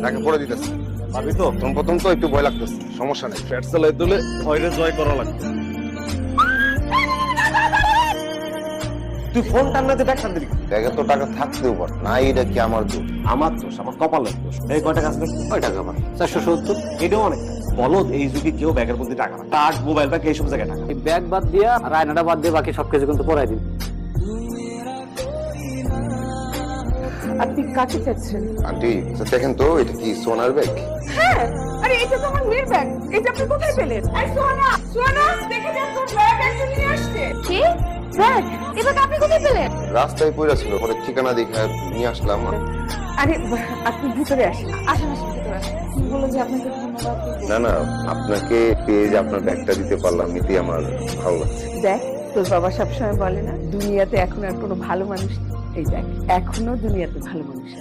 টাকা পরে দিতেছি। পারবি তো? প্রথম তো একটু ভয় লাগতেছে, সমস্যা নেই। ফ্যাট চালাই দিলে ভয়রে জয় করা লাগবে। তুই ফোন টান্নাতে ব্যাগ টান দিবি। ব্যাগে তো টাকা থাকতেও পারে না, এটা কি আমার দোষ? আমার দোষ, আমার কপালের দোষ। এই কয় টাকা আসবে? কয় টাকা আমার? 470। এটাও অনেক বলদ। এই যুগে কেউ ব্যাগের মধ্যে টাকা না, কার্ড, মোবাইল ব্যাগ এইসব জায়গায় টাকা। এই ব্যাগ বাদ দিয়া আর আয়নাটা বাদ দিয়ে বাকি সবকিছু কিন্তু পড়াই দিন। আপনি কাকে চাচ্ছেন? আন্টি দেখেন তো, এটা কি সোনার ব্যাগ? হ্যাঁ, আরে এটা তো আমার মেয়ের ব্যাগ। এটা আপনি কোথায় পেলেন? এই সোনা, সোনা, দেখে যান তোর ব্যাগ একজন নিয়ে আসছে। কি ব্যাগ? এই ব্যাগ আপনি কোথায় পেলেন? রাস্তায় পড়ে ছিল, পরে ঠিকানা দেখে নিয়ে আসলাম। আরে আপনি ভিতরে আসেন। আসেন আসেন ভিতরে আসেন। বলো যে আপনাকে ধন্যবাদ। না না, আপনাকে পেয়ে যে আপনার ব্যাগটা দিতে পারলাম, এতে আমার ভালো লাগছে। দেখ, তোর বাবা সবসময় বলে না, দুনিয়াতে এখন আর কোনো ভালো মানুষ নেই। এই দেখ, এখনো দুনিয়াতে ভালো মানুষ আছে।